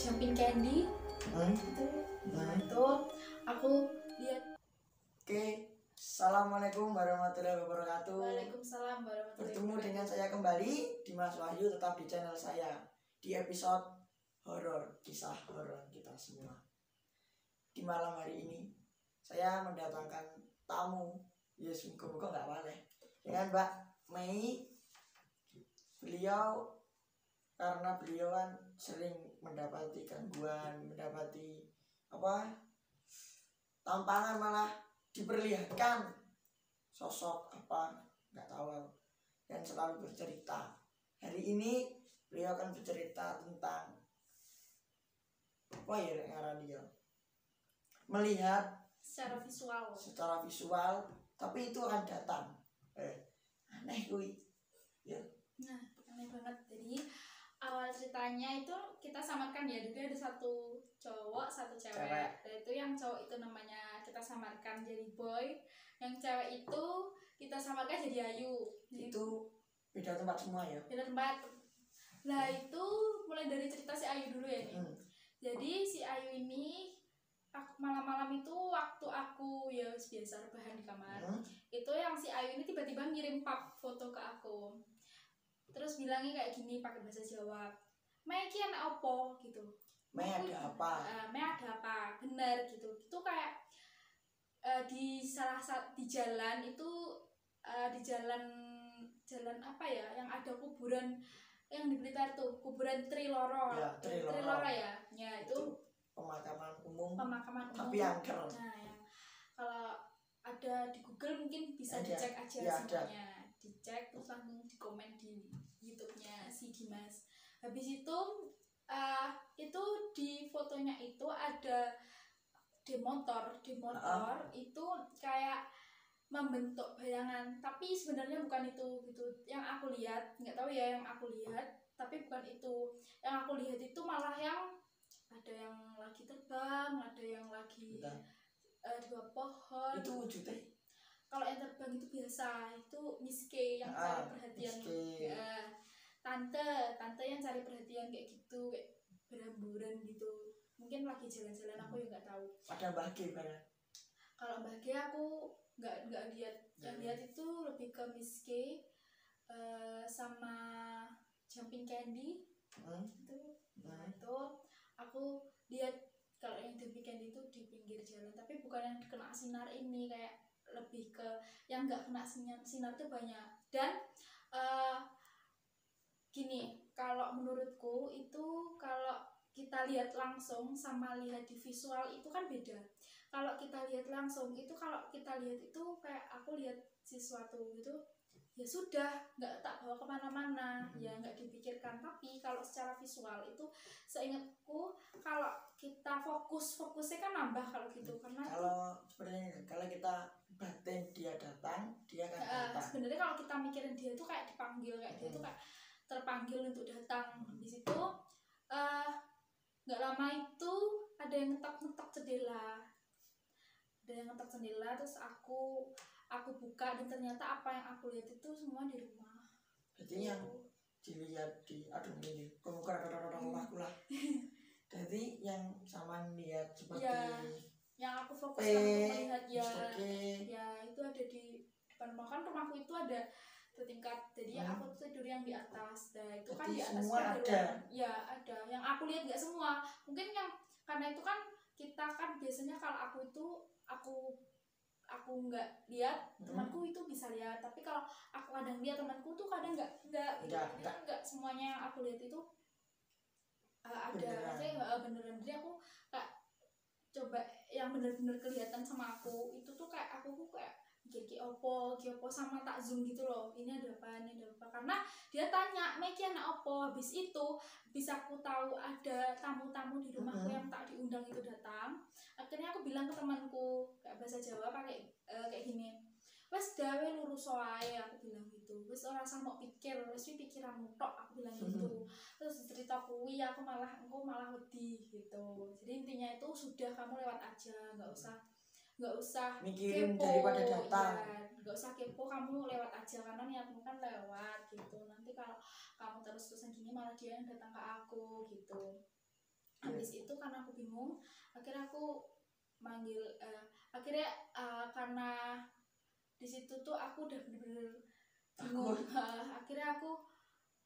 Jumping Candy itu aku lihat. Oke, assalamualaikum warahmatullahi wabarakatuh. Waalaikumsalam warahmatullahi Bertemu wabarakatuh. dengan saya kembali Dimas Wahyu, tetap di channel saya di episode horor, kisah horor kita semua. Di malam hari ini saya mendatangkan tamu, ya semoga nggak boleh, dengan Mbak Mei. Beliau karena beliau kan sering mendapati gangguan, mendapati tampangan, malah diperlihatkan sosok nggak tahu, dan selalu bercerita. Hari ini beliau akan bercerita tentang dia melihat Secara visual, tapi itu akan datang. Aneh kuy ya. Nah, aneh banget. Jadi awal ceritanya itu kita samarkan ya, jadi ada satu cowok satu cewek. Dan itu yang cowok itu namanya kita samarkan jadi Boy, yang cewek itu kita samarkan jadi Ayu. Itu beda tempat semua ya, beda tempat. Nah itu mulai dari cerita si Ayu dulu ya nih. Jadi si Ayu ini malam-malam itu waktu aku ya biasa rebahan di kamar, itu yang si Ayu ini tiba-tiba ngirim foto ke aku, terus bilangnya kayak gini pakai bahasa Jawa, Mei ki anak opo gitu. Mei ada apa? Mei ada apa? Bener gitu. Itu kayak di salah satu di jalan itu, di jalan apa ya, yang ada kuburan yang di Blitar tuh, kuburan Triloro. Ya, Triloro ya. Ya itu pemakaman umum. Tapi angker. Nah, yang kalau ada di Google mungkin bisa ada. dicek aja Ya, semuanya. Dicek terus langsung di komen di YouTube-nya si Dimas. Habis itu di fotonya itu ada motor itu kayak membentuk bayangan, tapi sebenarnya bukan itu gitu. Yang aku lihat, nggak tahu ya, yang aku lihat tapi bukan itu. Yang aku lihat itu malah yang ada yang lagi terbang, ada yang lagi di bawah pohon. Itu wujudnya? Kalau yang terbang itu biasa, itu Miss K yang cari perhatian. Ya, tante yang cari perhatian kayak gitu, kayak berhamburan gitu. Mungkin lagi jalan-jalan, aku ya nggak tahu. Ada Mbak G pada? Kalau Mbak G aku nggak lihat. Yang lihat itu lebih ke Miss K sama Jumping Candy itu. Nah itu aku lihat kalau yang Jumping Candy itu di pinggir jalan, tapi bukan yang kena sinar ini, kayak lebih ke yang nggak kena sinar itu banyak. Dan gini, kalau menurutku itu kalau kita lihat langsung sama lihat di visual itu kan beda. Kalau kita lihat langsung itu, kalau kita lihat itu kayak aku lihat sesuatu gitu, ya sudah, nggak tak bawa kemana-mana, ya nggak dipikirkan. Tapi kalau secara visual itu seingatku kalau kita fokusnya kan nambah kalau gitu, karena kalau sebenarnya kalau kita batin dia datang, dia akan datang. Sebenarnya kalau kita mikirin dia itu kayak dipanggil, kayak dia itu kayak terpanggil untuk datang. Di situ nggak lama itu ada yang ngetok jendela, terus aku buka, dan ternyata apa yang aku lihat itu semua di rumah. Jadi yang dilihat ini rumahku lah. Jadi yang sama lihat seperti ya, yang aku fokuskan untuk melihat ya itu ada di depan rumah. Kan rumahku itu ada tingkat, jadi aku tidur yang di atas. Nah itu kan di atas semua ada. Ya ada. Yang aku lihat nggak semua, mungkin yang karena itu kan kita kan biasanya kalau aku nggak lihat, temanku itu bisa lihat. Tapi kalau aku kadang lihat, temanku tuh kadang nggak semuanya yang aku lihat itu ada. Maksudnya beneran. Jadi aku kayak coba yang bener-bener kelihatan sama aku itu tuh kayak aku kayak Ki opo sama tak zoom gitu loh, ini ada apa, karena dia tanya Meki anak opo. Habis itu bisa aku tahu ada tamu-tamu di rumahku yang tak diundang itu datang. Akhirnya aku bilang ke temanku kayak bahasa Jawa pakai kayak gini, wes dawe lurus wae, aku bilang gitu. Wes ora usah mau pikir, wes pikiranmu tok, aku bilang gitu. Terus cerita kuwi engko malah wedi gitu. Jadi intinya itu sudah, kamu lewat aja, nggak usah mikirin kepo, daripada datang. Ya, nggak usah kepo, kamu lewat aja, karena niatmu kan lewat gitu. Nanti kalau kamu terus-terusan gini malah dia yang datang ke aku gitu. Habis itu karena aku bingung, akhirnya aku manggil karena di situ tuh aku udah bener-bener bingung. Akhirnya aku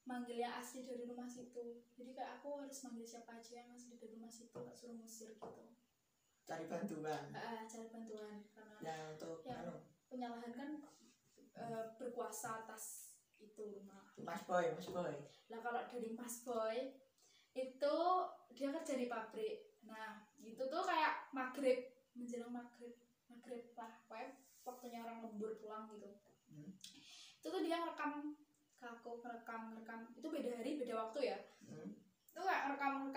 manggil yang asli dari rumah situ. Jadi kayak aku harus manggil siapa aja yang asli dari rumah situ, gak suruh ngusir gitu. Cari bantuan. Cari bantuan karena Ya untuk penyalahan kan berkuasa atas itu rumah. Mas Boy. Nah kalau dari Mas Boy itu dia kerja di pabrik. Nah itu tuh kayak menjelang maghrib lah, waktunya orang lembur pulang gitu. Itu tuh dia ngerekam ke aku, ngerekam itu beda hari beda waktu ya. Itu kayak ngerekam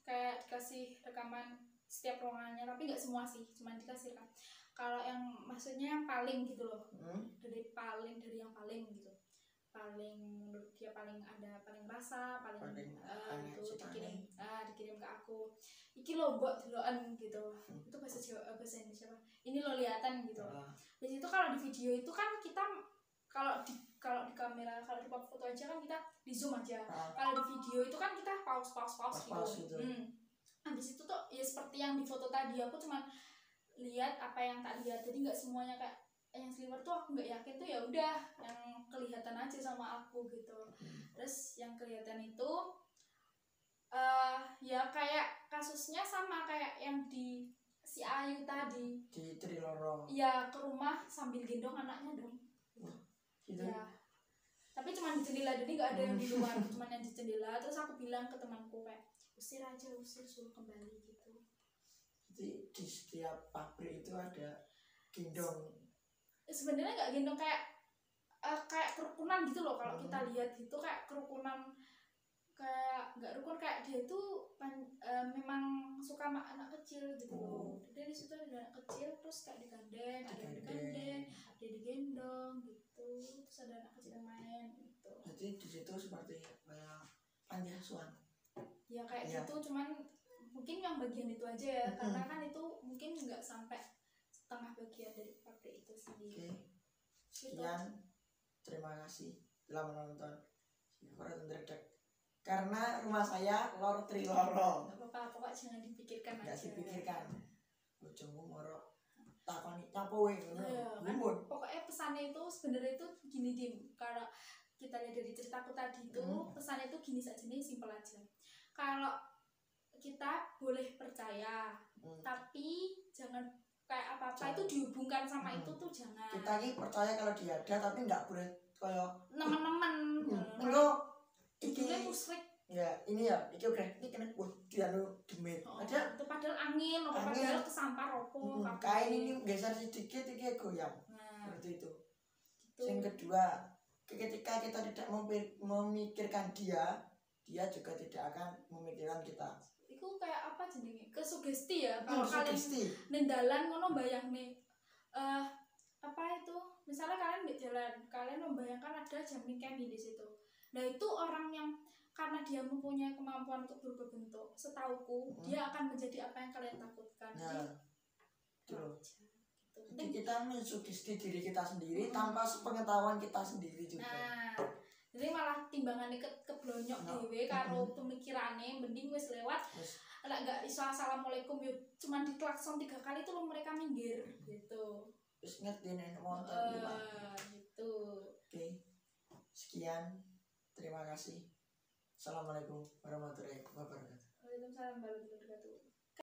kayak dikasih rekaman setiap ruangannya, tapi nggak semua sih, cuma dikasih rekam. Kalau yang maksudnya yang paling gitu loh, dari yang paling gitu, paling menurut dia paling rasa paling itu dikirim ke aku. Iki lo mbok deloken gitu. Itu bahasa Indonesia apa? Ini lo lihatan gitu. Di situ kalau di video itu kan kita kalau di kamera, kalau di foto aja kan kita di zoom aja. Kalau di video itu kan kita pause gitu. Habis itu tuh ya seperti yang di foto tadi, aku cuma lihat apa yang tak lihat, jadi nggak semuanya kayak yang sliver tuh aku nggak yakin tuh, ya udah yang kelihatan aja sama aku gitu. Terus yang kelihatan itu ya kayak kasusnya sama kayak yang di si Ayu tadi di Triloro. Ya ke rumah sambil gendong anaknya dong. Gitu. Ya. Tapi cuma di jendela, jadi nggak ada yang di luar, cuma yang di jendela. Terus aku bilang ke temanku kayak usir suruh kembali gitu. Jadi di setiap pabrik itu ada gendong. Sebenarnya nggak gendong, kayak kerukunan gitu loh. Kalau kita lihat gitu kayak kerukunan, kayak nggak rukun, kayak dia itu memang suka sama anak kecil gitu loh. Jadi di situ ada anak kecil, terus kayak digandeng, ada digendong gitu. Terus ada anak kecil yang main gitu. Jadi di situ seperti kayak panti asuhan. Ya kayak gitu, cuman mungkin yang bagian itu aja ya, karena kan itu mungkin nggak sampai setengah bagian dari pabrik itu sendiri. Sekian, terima kasih telah menonton Horor Underdog. Karena rumah saya lor Triloro. Gak apa-apa, pokoknya jangan dipikirkan aja. Gak dipikirkan. Bojomu moro takoni nyapo wae ngono. Pokoknya pesannya itu sebenarnya itu gini Dim, kalau kita lihat dari ceritaku tadi itu pesannya itu gini saja nih, simpel aja. Kalau kita boleh percaya, tapi jangan kayak apa-apa itu dihubungkan sama itu tuh jangan. Kita ini percaya kalau dia ada, tapi nggak boleh kayak teman-teman. Iki musrik. Ya, ini ya, iki udah ini kena dia demit. Ada itu padahal angin, padahal kesampar opo. Kain ini geser sedikit iki goyang. Seperti itu. Yang kedua, ketika kita tidak memikirkan dia juga tidak akan memikirkan kita. Itu kayak apa jenenge? Kesugesti ya. Kalau kalian nendalan ngono bayangne apa itu? Misalnya kalian di jalan, kalian membayangkan ada jamin candy di situ. Nah itu orang yang karena dia mempunyai kemampuan untuk berubah bentuk, setauku dia akan menjadi apa yang kalian takutkan. Jadi kita mensugesti diri kita sendiri tanpa sepengetahuan kita sendiri juga. Jadi malah timbangannya keblonyok dhewe karo pemikirane, mending wis lewat. Lek gak iso assalamualaikum yo cuman diklakson 3 kali tuh mereka minggir gitu. Wis ngerti nek wonten gitu. Oke. Sekian. Terima kasih. Assalamualaikum warahmatullahi wabarakatuh. Waalaikumsalam warahmatullahi wabarakatuh.